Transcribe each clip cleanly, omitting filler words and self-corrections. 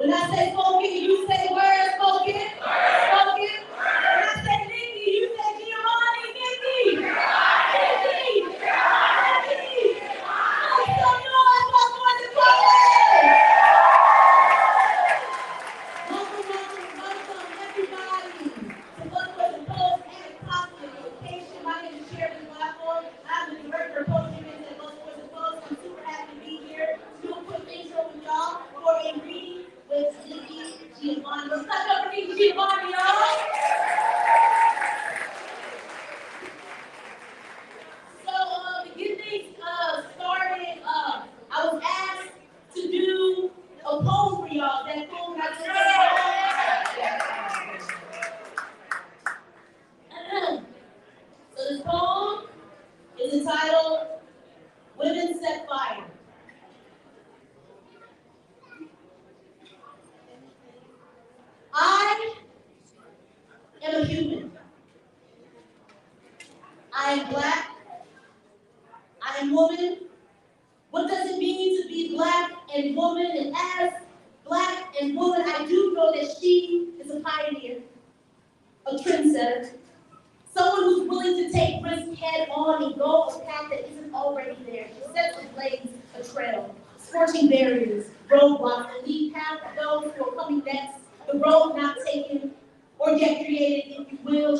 When I say spoken, you say word spoken. Spoken. When I say Nikki, you say Giovanni. Nikki. Nikki. Nikki. Make some noise for the Busboys. Welcome, everybody to Busboys and Poets Advocacy location. My name is Sherry Blackmore. I'm the director of poetry at Busboys and Poets. I'm super happy to be here. Do a quick intro with y'all for a reading with Nikki Giovanni. Let's clap up for Nikki Giovanni, y'all. So to get things started, I was asked to do a poem for y'all. That poem I just So this poem is entitled Women Set Fire. I am a human. I am black. I am woman. What does it mean to be black and woman? And as black and woman, I do know that she is a pioneer, a trendsetter, someone who's willing to take risks head on and go a path that isn't already there. She sets and blazes a trail, scorching barriers, roadblocks, and lead path for those who are coming next, the road not taken or yet created, if you will.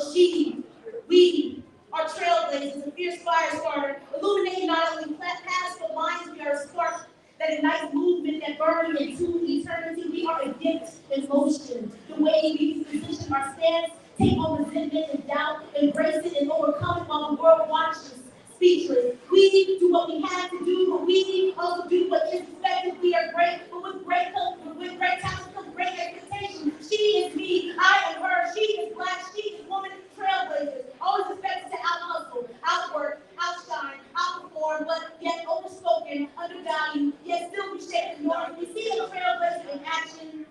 We are trailblazers, a fierce fire starter, illuminating not only paths but minds. We are a spark that ignites movement that burns into eternity. We are a gift in motion. The way we position our stance, take on resentment and doubt, embrace it and overcome it while the world watches, speechless. We do what we have to do, but we also do what is expected. We are great, but with great talent comes great expectation. She is me, I am her. She is black, she is woman, trailblazers. Always expected to out-hustle, outwork, outshine, outperform, but yet overspoken, undervalued, yet still reshape the norm. We see a trailblazer in action.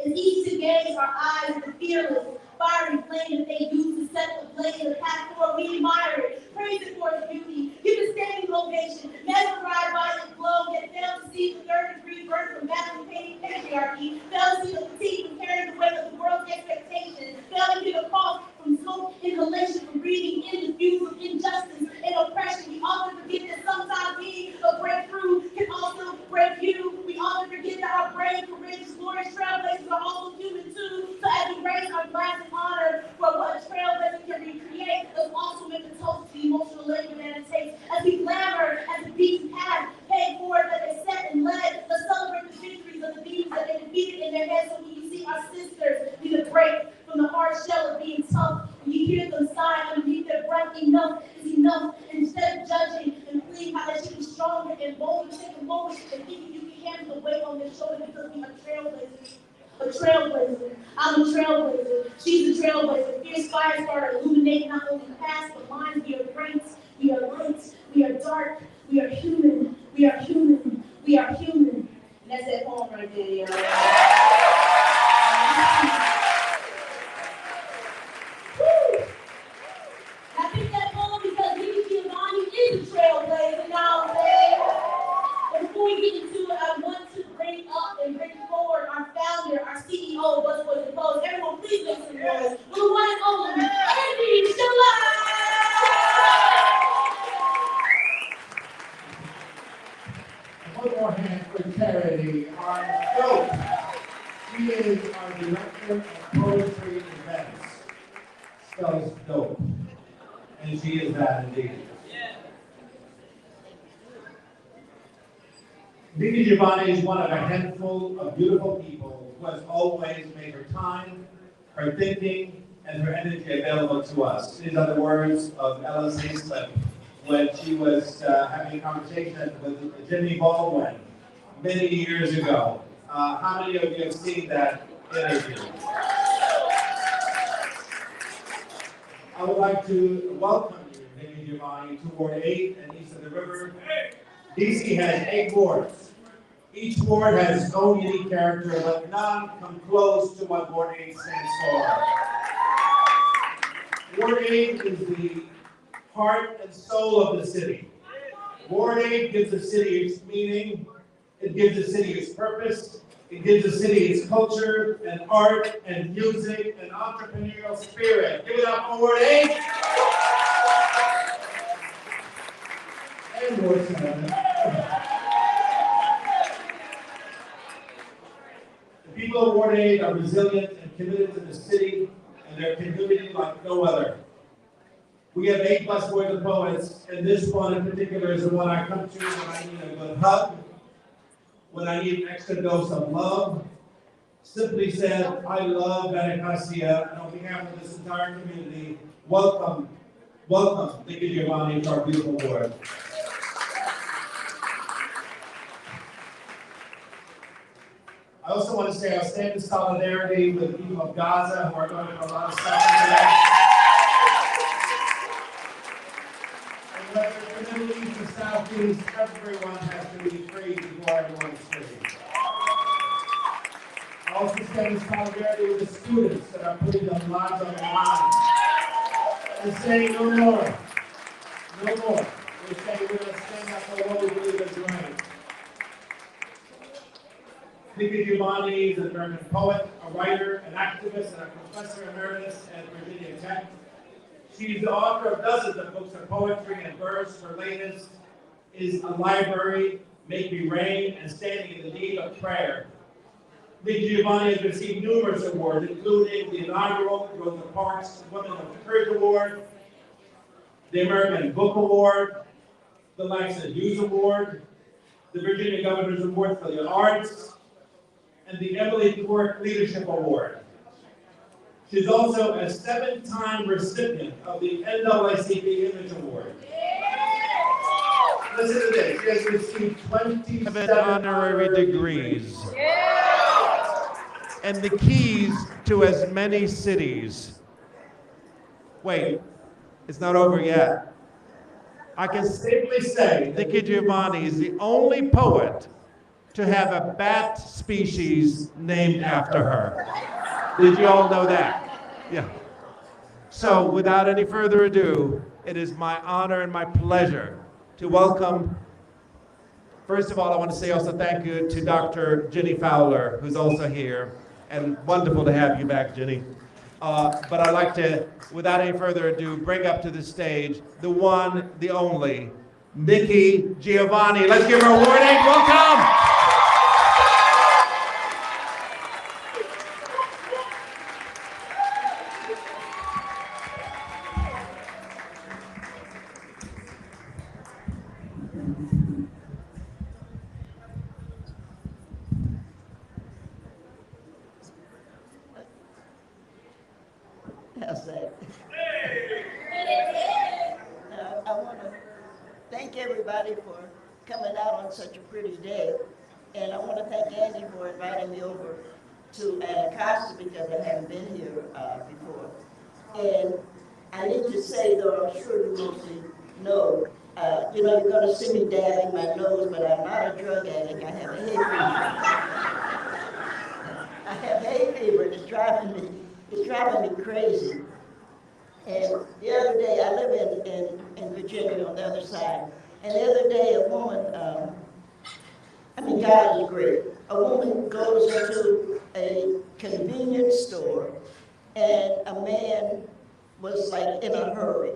It's easy to gaze our eyes with the fearless, fiery flame that they use to set the blaze of path forward. We admire it, praise it for its beauty, give it standing ovation, mesmerized by its glow, yet fail to see the third-degree burden from battling patriarchy, fail to see the fatigue from carrying the weight of the world's expectations, fail to get a cough from smoke inhalation, from breathing in the fumes of injustice and oppression. We often forget that sometimes being a breakthrough can also break you. We often forget that our brave, courageous, glorious trailblazers are also human too. So as we raise our glass in honor for what a trailblazer can recreate, let's also make a toast to the emotional labor that it takes. As we glamour as the beats path, paid for it that they set and led, let's celebrate the victories of the beats that they defeated in their heads. So when you see our sisters need a break from the hard shell of being tough, when you hear them sigh underneath their breath, enough is enough. And instead of judging and pleading how they should be stronger and bolder, take a moment and think you can handle the weight on their shoulder because we are trailblazers. A trailblazer. I'm a trailblazer. She's a trailblazer. Fierce fire starter, illuminating not only the past but minds. We are great. We are light. We are dark. We are human. We are human. We are human. And that's that poem right there, y'all. I picked that poem because Nikki Giovanni is a trailblazer, y'all. But before we get into it, I want to bring up and bring forward our founder, our CEO of Busboys and Poets. Everyone, please make some noise. For the one and only Emmy Giovanni. One more hand for Charity, our dope. She is our director of poetry events. Spells dope. And she is that indeed. Nikki Giovanni is one of a handful of beautiful people who has always made her time, her thinking, and her energy available to us. These are the words of Ella Saislip when she was having a conversation with Jimmy Baldwin many years ago. How many of you have seen that interview? I would like to welcome you, Nikki Giovanni, to Ward 8 and East of the River. DC has 8 wards. Each ward has its own unique character, but none come close to what Ward 8 stands for. Ward 8 is the heart and soul of the city. Ward 8 gives the city its meaning, it gives the city its purpose, It gives the city its culture and art and music and entrepreneurial spirit. Give it up for Ward 8. And Ward 7. The people of Ward 8 are resilient and committed to the city and their community like no other. We have 8 busboys and poets, and this one in particular is the one I come to when I need a good hug, when I need an extra dose of love. Simply said, I love Advocacy, and on behalf of this entire community, welcome Nikki Giovanni to our beautiful board. I also want to say I stand in solidarity with the people of Gaza who are going through a lot of suffering today. And whether it's the Middle East or Southeast, everyone has to be free before everyone is free. I also stand in solidarity with the students that are putting their lives on the line. We're saying no more. No more. We're saying we're going to stand up for what we believe is right. Nikki Giovanni is an American poet, a writer, an activist, and a professor emeritus at Virginia Tech. She's the author of dozens of books of poetry and verse. Her latest is A Library, Make Me Rain, and Standing in the Need of Prayer. Nikki Giovanni has received numerous awards, including the inaugural Rosa Parks Women of Courage Award, the American Book Award, the Langston Hughes Award, the Virginia Governor's Award for the Arts, and the Emily Clark Leadership Award. She's also a 7-time recipient of the NAACP Image Award. Listen to this, she has received 27 honorary degrees. And the keys to as many cities. Wait, it's not over yet. I can safely say Nikki Giovanni is the only poet to have a bat species named after her. Did you all know that? Yeah. So without any further ado, it is my honor and my pleasure to welcome, first of all, I want to say also thank you to Dr. Jenny Fowler, who's also here, and wonderful to have you back, Jenny. But I'd like to, without any further ado, bring up to the stage the one, the only, Nikki Giovanni. Let's give her a warning. Welcome. How's that? I want to thank everybody for coming out on such a pretty day. And I want to thank Andy for inviting me over to Advocacy because I haven't been here before. And I need to say, though, I'm sure you mostly know, you're going to see me dabbing my nose, but I'm not a drug addict. I have a hay fever. I have hay fever, and it's driving me crazy. And the other day, I live in Virginia on the other side, and the other day a woman, God is great. A woman goes into a convenience store, and a man was like in a hurry.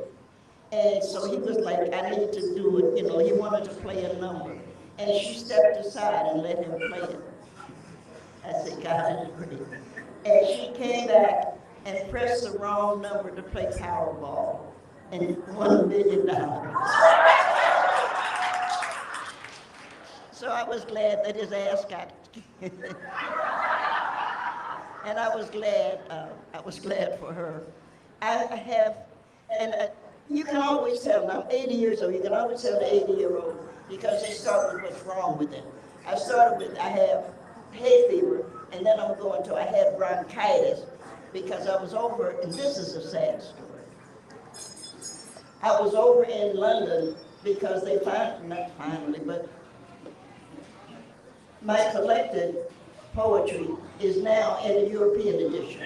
And so he was like, I need to do it, he wanted to play a number. And she stepped aside and let him play it. I said, God is great. And she came back and pressed the wrong number to play Powerball and won $1 million. So I was glad that his ass got and I was glad for her. I have, and you can always tell, I'm 80 years old, you can always tell the 80-year-old because they start with what's wrong with them. I started with, I have hay fever, and then I'm going to, I had bronchitis because I was over, and this is a sad story. I was over in London because they not finally, but my collected poetry is now in the European edition.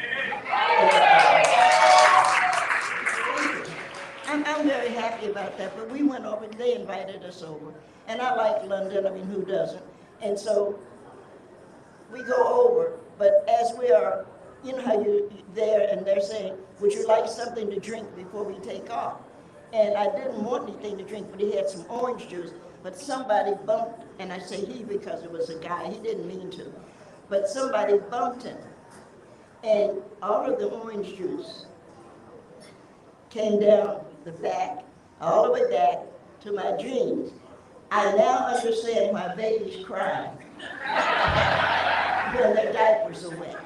I'm very happy about that, but we went over, they invited us over. And I like London, who doesn't? And so we go over, but as we are, you know how you're there and they're saying, would you like something to drink before we take off? And I didn't want anything to drink, but he had some orange juice, but somebody bumped, and I say he because it was a guy, he didn't mean to, but somebody bumped him. And all of the orange juice came down the back, all the way back to my jeans. I now understand why babies cry when their diapers are wet.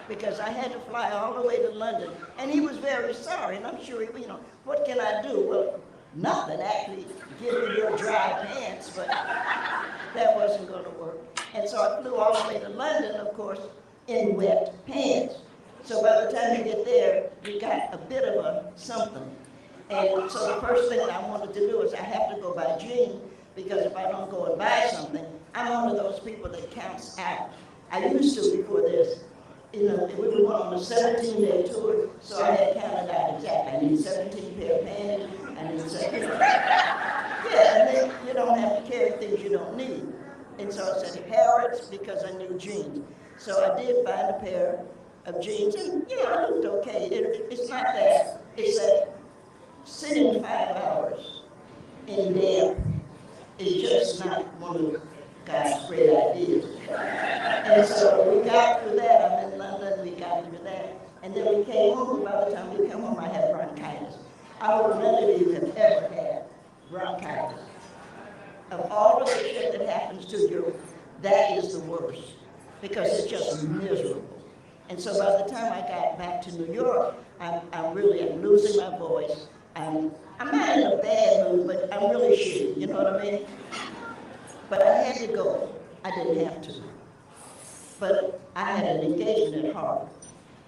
Because I had to fly all the way to London, and he was very sorry, and I'm sure, you know, what can I do? Well, nothing, actually, give me your dry pants, but that wasn't gonna work. And so I flew all the way to London, of course, in wet pants. So by the time you get there, you got a bit of a something. And so the first thing I wanted to do is I have to go buy jeans, because if I don't go and buy something, I'm one of those people that counts out. I used to before this. You know, we were on a 17-day tour, so I had counted out exactly. I need 17 pair of panties, I need 17. Yeah, and then you don't have to carry things you don't need. And so I said Harrods because I knew jeans. So I did find a pair of jeans, and yeah, it looked okay. It's not that. It's that sitting 5 hours in damp is just not one of God's great ideas. And so we got through that. I'm in London, we got through that. And then we came home. By the time we came home, I had bronchitis. I would none of you have ever had bronchitis. Of all of the shit that happens to you, that is the worst, because it's just miserable. And so by the time I got back to New York, I'm losing my voice. I'm not in a bad mood, but I'm really shitty, you know what I mean? But I had to go. I didn't have to. But I had an engagement at Harvard.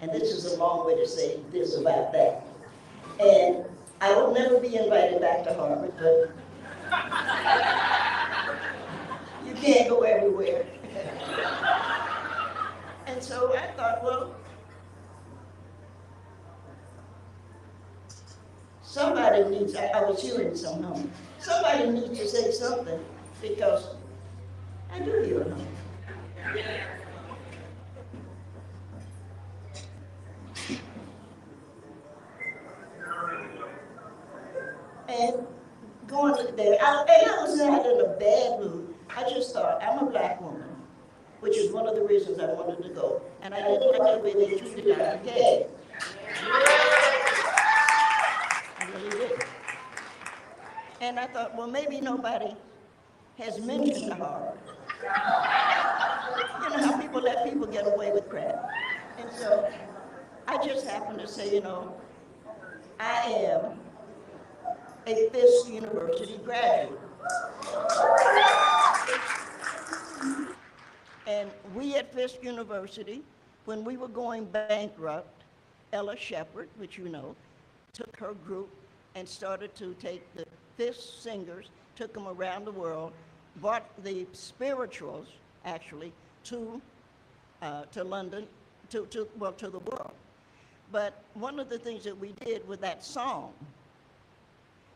And this is a long way to say this about that. And I will never be invited back to Harvard, but you can't go everywhere. And so I thought, well, somebody needs, I was hearing somehow, somebody needs to say something, because I do hear them. And going there, and I was not in a bad mood. I just thought, I'm a black woman, which is one of the reasons I wanted to go. And I didn't like the way they treated Dr. Gay. I really did. And I thought, well, maybe nobody has mentioned Harvard. You know how people let people get away with crap. And so I just happened to say, you know, I am a Fisk University graduate. And we at Fisk University, when we were going bankrupt, Ella Shepherd, which you know, took her group and started to take the Fisk singers, took them around the world, brought the spirituals, actually, to London, to the world. But one of the things that we did with that song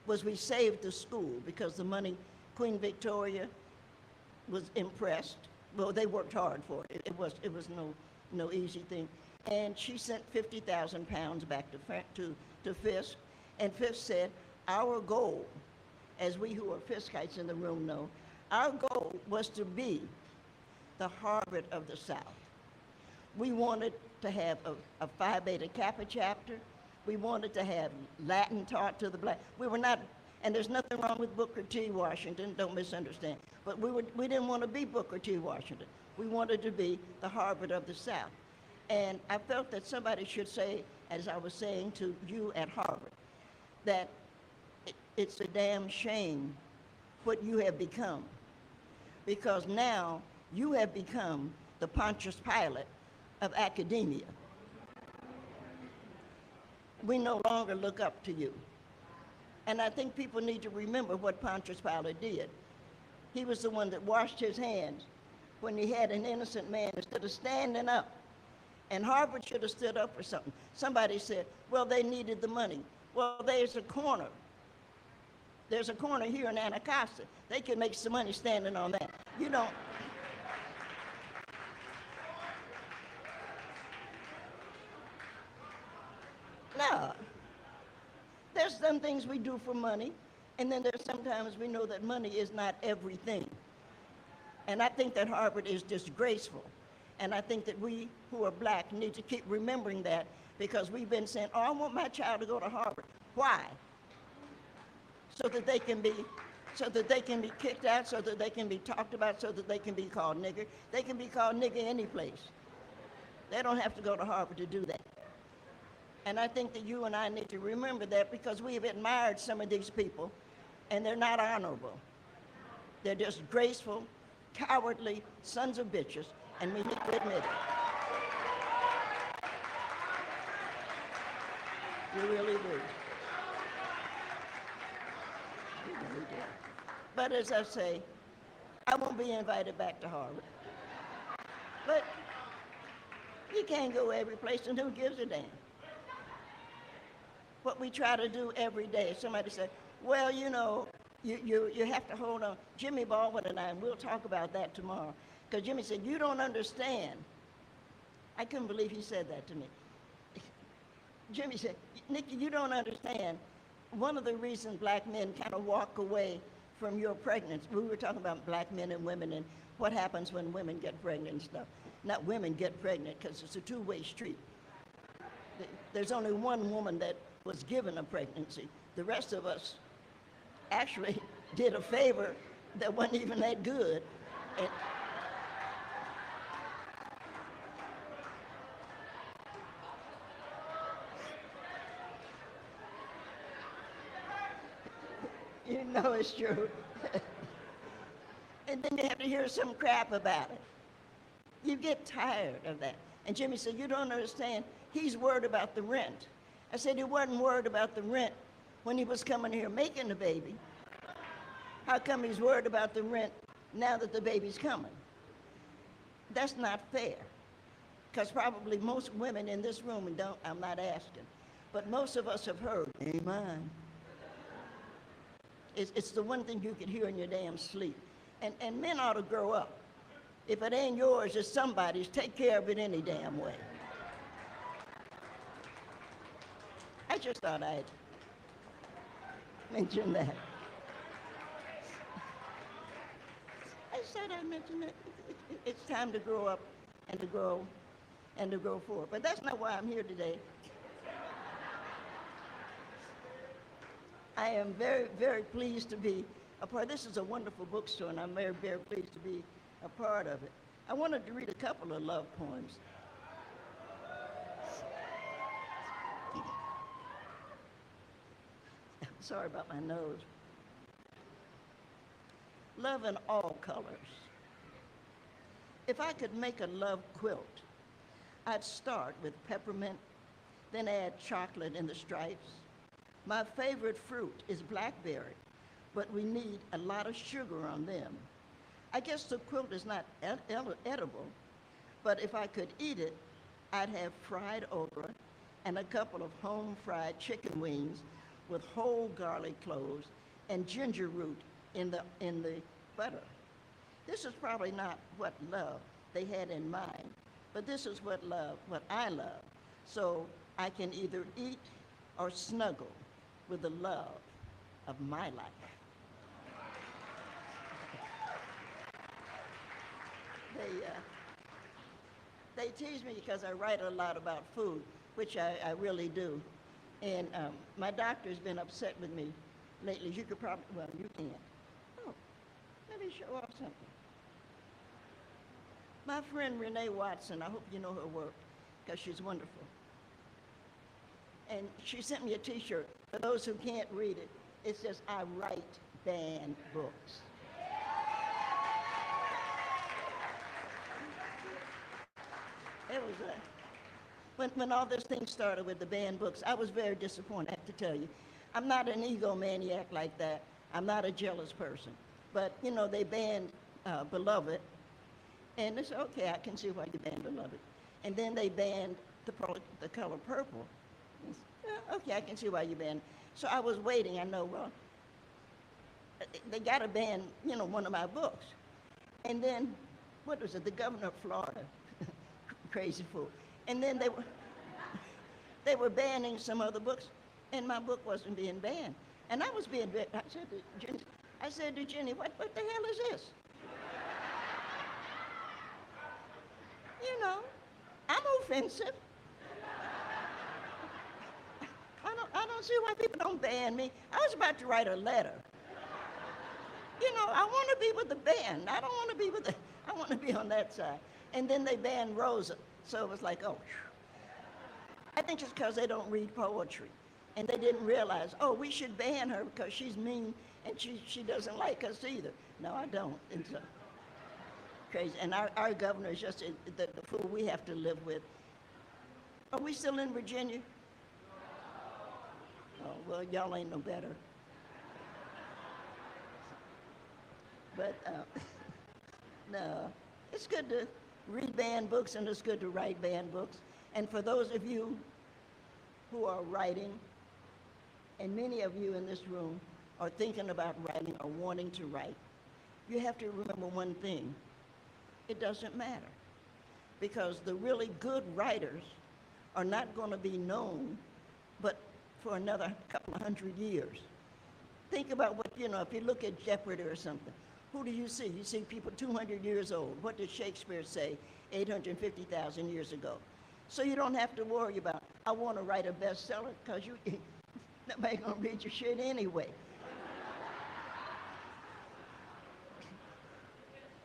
was we saved the school, because the money, Queen Victoria was impressed. Well, they worked hard for it. It was no easy thing. And she sent 50,000 pounds back to Fisk. And Fisk said, our goal, as we who are Fiskites in the room know, our goal was to be the Harvard of the South. We wanted to have a Phi Beta Kappa chapter. We wanted to have Latin taught to the black. We were not, and there's nothing wrong with Booker T. Washington, don't misunderstand. But we didn't want to be Booker T. Washington. We wanted to be the Harvard of the South. And I felt that somebody should say, as I was saying to you at Harvard, that it's a damn shame what you have become. Because now you have become the Pontius Pilate of academia. We no longer look up to you. And I think people need to remember what Pontius Pilate did. He was the one that washed his hands when he had an innocent man instead of standing up. And Harvard should have stood up for something. Somebody said, well, they needed the money. Well, there's a corner. There's a corner here in Anacostia. They could make some money standing on that. You don't. No. There's some things we do for money, and then there's sometimes we know that money is not everything. And I think that Harvard is disgraceful. And I think that we who are black need to keep remembering that, because we've been saying, oh, I want my child to go to Harvard. Why? So that they can be kicked out, so that they can be talked about, so that they can be called nigger. They can be called nigger any place. They don't have to go to Harvard to do that. And I think that you and I need to remember that, because we have admired some of these people, and they're not honorable. They're just graceful, cowardly sons of bitches, and we need to admit it. You really do. You really do. But as I say, I won't be invited back to Harvard. But you can't go every place, and who gives a damn? What we try to do every day. Somebody said, well, you know, you have to hold on. Jimmy Baldwin and I, and we'll talk about that tomorrow, because Jimmy said, you don't understand. I couldn't believe he said that to me. Jimmy said, Nikki, you don't understand. One of the reasons black men kind of walk away from your pregnancy, we were talking about black men and women and what happens when women get pregnant and stuff. Not women get pregnant, because it's a two-way street. There's only one woman that was given a pregnancy. The rest of us actually did a favor that wasn't even that good. And you know it's true. And then you have to hear some crap about it. You get tired of that. And Jimmy said, you don't understand. He's worried about the rent. I said, he wasn't worried about the rent when he was coming here making the baby. How come he's worried about the rent now that the baby's coming? That's not fair. Because probably most women in this room, and I'm not asking, but most of us have heard, ain't mine. It's the one thing you could hear in your damn sleep. And men ought to grow up. If it ain't yours, it's somebody's. Take care of it any damn way. I just thought I'd mention that. I said I'd mention it. It's time to grow up and to grow forward. But that's not why I'm here today. I am very, very pleased to be a part. This is a wonderful bookstore, and I'm very, very pleased to be a part of it. I wanted to read a couple of love poems. Sorry about my nose. Love in all colors. If I could make a love quilt, I'd start with peppermint, then add chocolate in the stripes. My favorite fruit is blackberry, but we need a lot of sugar on them. I guess the quilt is not edible, but if I could eat it, I'd have fried okra and a couple of home-fried chicken wings with whole garlic cloves and ginger root in the butter. This is probably not what love they had in mind, but this is what I love. So I can either eat or snuggle with the love of my life. They tease me because I write a lot about food, which I really do. And my doctor's been upset with me lately. You could probably, well, you can't. Oh, let me show off something. My friend Renee Watson, I hope you know her work, because she's wonderful. And she sent me a t-shirt. For those who can't read it, it says, I write banned books. It was when all this thing started with the banned books, I was very disappointed, I have to tell you. I'm not an egomaniac like that. I'm not a jealous person. But, you know, they banned Beloved. And it's okay, I can see why you banned Beloved. And then they banned the color purple. Okay, I can see why you banned. So I was waiting. I know, well, they got to ban, you know, one of my books. And then, what was it? The governor of Florida, crazy fool. And then They were banning some other books, and my book wasn't being banned. And I was being, I said to Jenny, what the hell is this? You know, I'm offensive. I don't see why people don't ban me. I was about to write a letter. You know, I want to be with the band. I don't want to be with the, I want to be on that side. And then they banned Rosa. So it was like, oh, whew. I think it's because they don't read poetry. And they didn't realize, oh, we should ban her because she's mean and she doesn't like us either. No, I don't. It's crazy. And our governor is just the fool we have to live with. Are we still in Virginia? Oh, well, y'all ain't no better. But no, it's good to read banned books and it's good to write banned books. And for those of you who are writing, and many of you in this room are thinking about writing or wanting to write, you have to remember one thing. It doesn't matter. Because the really good writers are not going to be known but for another couple of 100 years. Think about what, you know, if you look at Jeopardy or something, who do you see? You see people 200 years old. What did Shakespeare say 850,000 years ago? So you don't have to worry about, I want to write a bestseller, because nobody's going to read your shit anyway.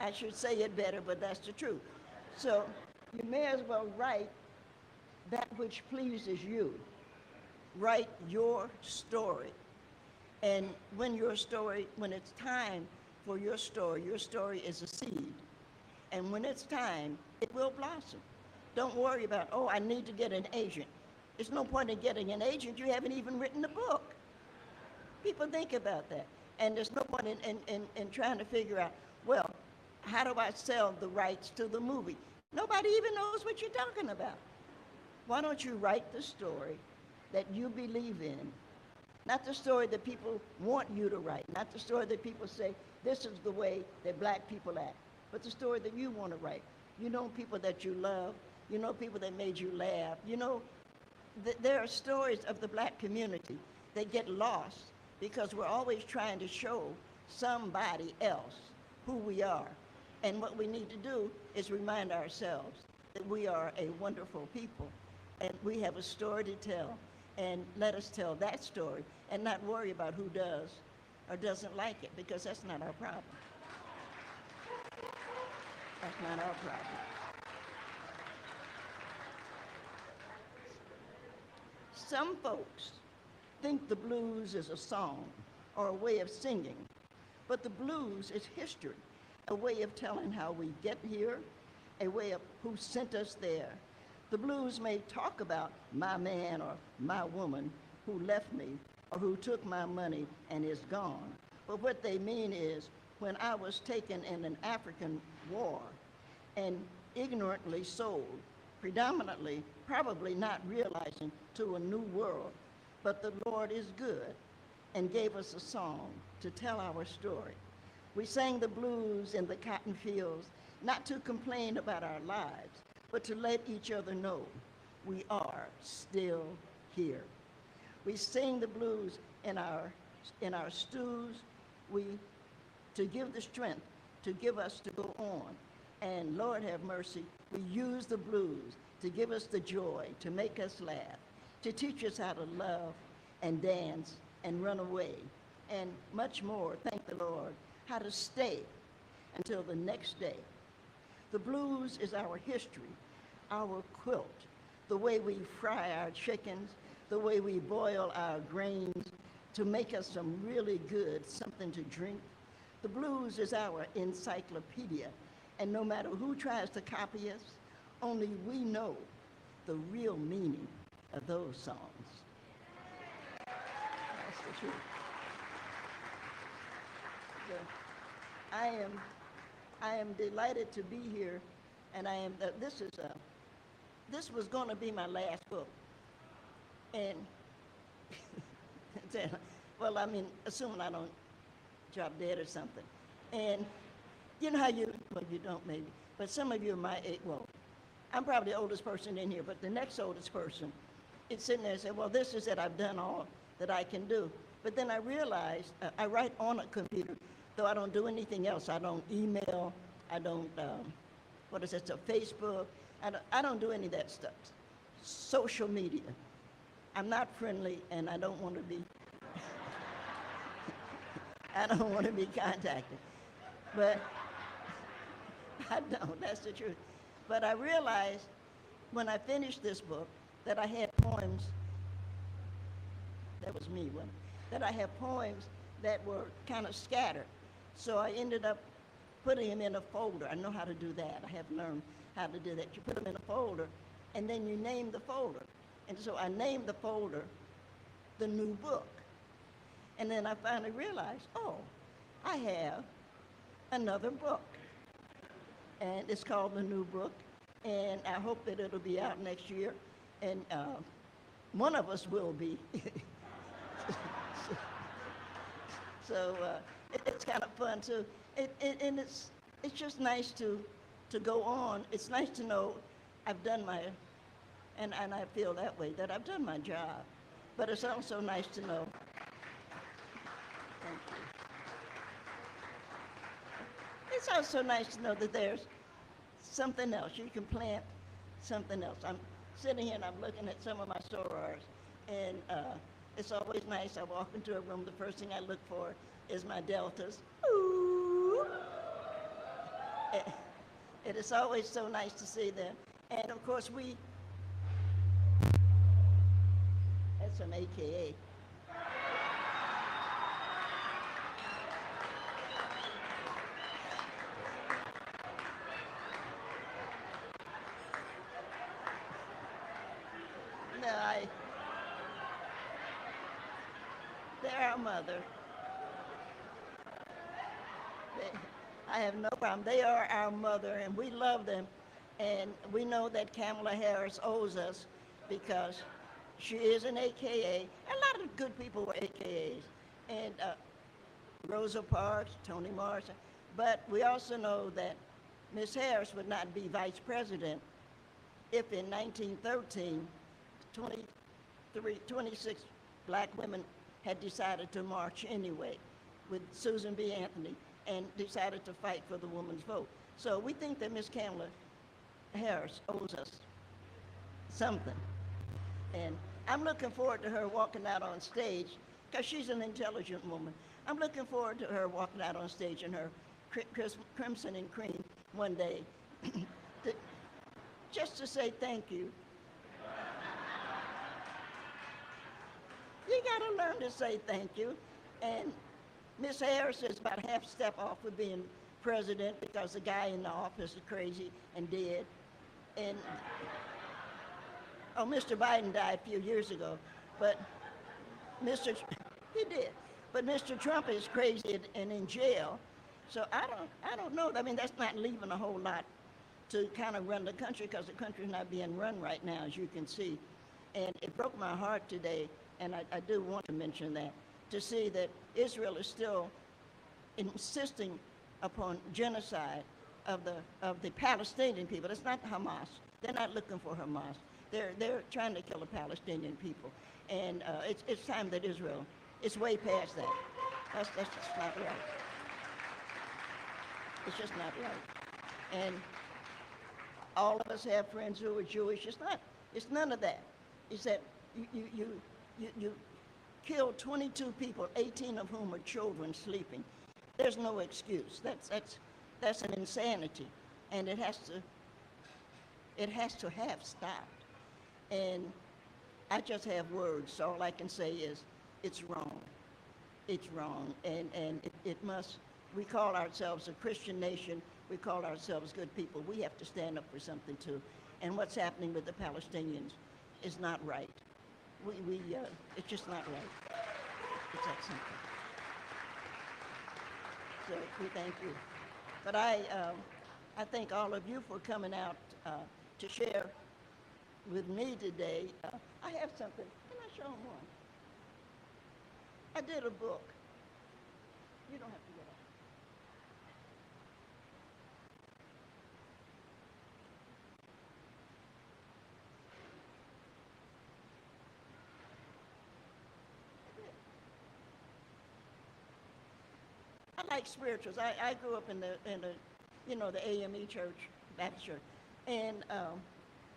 I should say it better, but that's the truth. So you may as well write that which pleases you. Write your story. And when it's time for your story is a seed. And when it's time, it will blossom. Don't worry about, oh, I need to get an agent. There's no point in getting an agent. You haven't even written the book. People think about that. And there's no point in trying to figure out, well, how do I sell the rights to the movie? Nobody even knows what you're talking about. Why don't you write the story that you believe in? Not the story that people want you to write, not the story that people say, this is the way that black people act, but the story that you want to write. You know people that you love, you know people that made you laugh, you know, there are stories of the black community that get lost because we're always trying to show somebody else who we are. And what we need to do is remind ourselves that we are a wonderful people and we have a story to tell, and let us tell that story and not worry about who does or doesn't like it, because that's not our problem. That's not our problem. Some folks think the blues is a song or a way of singing, but the blues is history, a way of telling how we get here, a way of who sent us there. The blues may talk about my man or my woman who left me or who took my money and is gone. But what they mean is, when I was taken in an African war and ignorantly sold, predominantly, probably not realizing, to a new world, but the Lord is good and gave us a song to tell our story. We sang the blues in the cotton fields, not to complain about our lives, but to let each other know we are still here. We sing the blues in our stews, to give the strength, to give us to go on. And Lord have mercy, we use the blues to give us the joy, to make us laugh, to teach us how to love and dance and run away, and much more, thank the Lord, how to stay until the next day. The blues is our history, our quilt, the way we fry our chickens, the way we boil our grains to make us some really good something to drink. The blues is our encyclopedia, and no matter who tries to copy us, only we know the real meaning of those songs. That's the truth. So, I am delighted to be here, and this was going to be my last book. And, well, I mean, assuming I don't drop dead or something. And you know how you don't maybe, but some of you are my age, well, I'm probably the oldest person in here, but the next oldest person it's sitting there and say, well, this is it, I've done all that I can do. But then I realized, I write on a computer, though I don't do anything else. I don't email, I don't, what is it, so Facebook, I don't do any of that stuff. Social media. I'm not friendly and I don't want to be, I don't want to be contacted. But I don't, that's the truth. But I realized when I finished this book that I had poems, that was me, wasn't it? That I have poems that were kind of scattered. So I ended up putting them in a folder. I know how to do that. I have learned how to do that. You put them in a folder, and then you name the folder. And so I named the folder The New Book. And then I finally realized, oh, I have another book. And it's called The New Book. And I hope that it'll be out next year. And one of us will be. So it's kind of fun too. And it's just nice to go on. It's nice to know I've done my, and I feel that way, that I've done my job. But it's also nice to know, thank you. It's also nice to know that there's something else. You can plant something else. I'm sitting here and I'm looking at some of my sorors, and it's always nice. I walk into a room, the first thing I look for is my deltas. Ooh. It is always so nice to see them. And of course that's some AKA. No, they're our mother. I have no problem. They are our mother, and we love them. And we know that Kamala Harris owes us because she is an AKA. A lot of good people were AKAs. And Rosa Parks, Toni Morrison. But we also know that Ms. Harris would not be vice president if in 1913, 26 black women had decided to march anyway with Susan B. Anthony and decided to fight for the woman's vote. So we think that Ms. Kamala Harris owes us something. And I'm looking forward to her walking out on stage, because she's an intelligent woman. I'm looking forward to her walking out on stage in her crimson and cream one day, just to say thank you. You gotta learn to say thank you. And Miss Harris is about a half step off of being president because the guy in the office is crazy and dead. And, oh, Mr. Biden died a few years ago, but he did. But Mr. Trump is crazy and in jail. So I don't know. I mean, that's not leaving a whole lot to kind of run the country, because the country's not being run right now, as you can see. And it broke my heart today, and I do want to mention that, to see that Israel is still insisting upon genocide of the Palestinian people. It's not Hamas. They're not looking for Hamas. They're trying to kill the Palestinian people. And it's time that Israel, it's way past that. That's just not right. It's just not right. And all of us have friends who are Jewish. It's none of that. It's that you killed 22 people, 18 of whom are children sleeping. There's no excuse. That's an insanity, and it has to have stopped. And I just have words. So all I can say is, it's wrong. It's wrong, and it must. We call ourselves a Christian nation. We call ourselves good people. We have to stand up for something too. And what's happening with the Palestinians is not right. It's just not right. It's that simple. So we thank you. But I thank all of you for coming out to share with me today. I have something. Can I show them one? I did a book. You don't have to get up. like spirituals. I grew up in the the AME church, Baptist church, and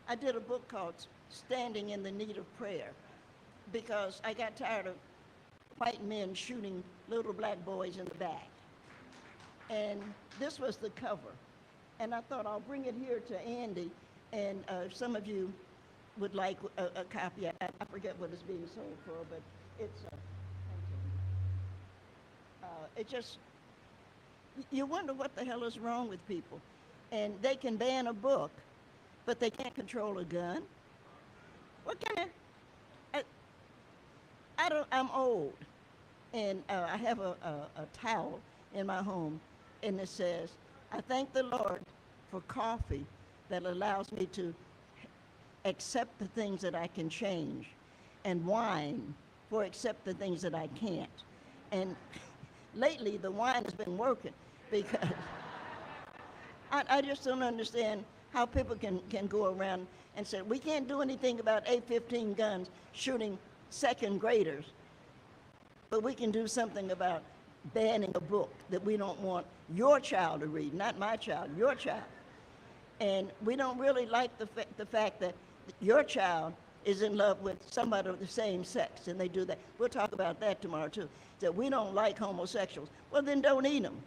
I did a book called Standing in the Need of Prayer, because I got tired of white men shooting little black boys in the back. And this was the cover. And I thought I'll bring it here to Andy, and if some of you would like a copy. I forget what it's being sold for, but it's it just, you wonder what the hell is wrong with people. And they can ban a book, but they can't control a gun. What kind of, I'm old, and I have a towel in my home, and it says, I thank the Lord for coffee that allows me to accept the things that I can change, and wine for accept the things that I can't. And lately, the wine has been working, because I just don't understand how people can go around and say, we can't do anything about A-15 guns shooting second graders, but we can do something about banning a book that we don't want your child to read, not my child, your child. And we don't really like the fact that your child is in love with somebody of the same sex, and they do that. We'll talk about that tomorrow too. That we don't like homosexuals. Well, then don't eat them.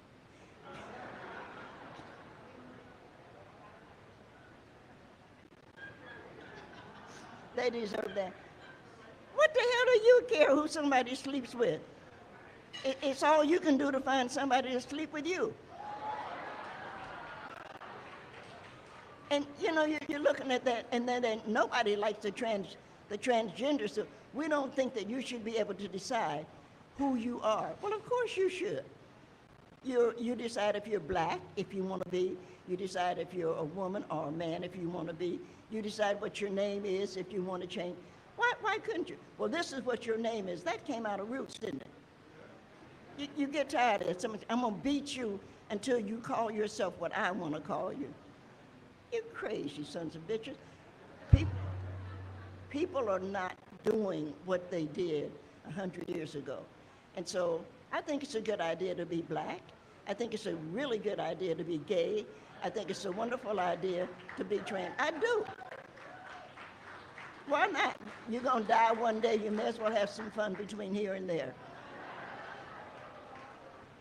They deserve that. What the hell do you care who somebody sleeps with? It's all you can do to find somebody to sleep with you. And you're looking at that, and then nobody likes the transgender, so we don't think that you should be able to decide who you are. Well, of course you should. You decide if you're black, if you want to be. You decide if you're a woman or a man, if you want to be. You decide what your name is, if you want to change. Why couldn't you? Well, this is what your name is. That came out of Roots, didn't it? You get tired of it. I'm going to beat you until you call yourself what I want to call you. You crazy sons of bitches. People are not doing what they did 100 years ago. And so I think it's a good idea to be black. I think it's a really good idea to be gay. I think it's a wonderful idea to be trans. I do. Why not? You're going to die one day. You may as well have some fun between here and there.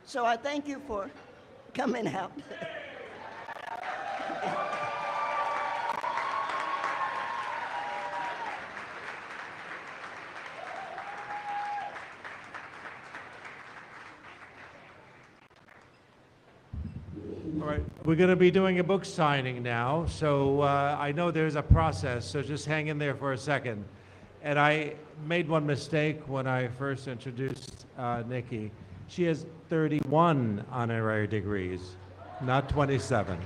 So I thank you for coming out. All right, we're going to be doing a book signing now, so I know there's a process, so just hang in there for a second. And I made one mistake when I first introduced Nikki. She has 31 honorary degrees, not 27.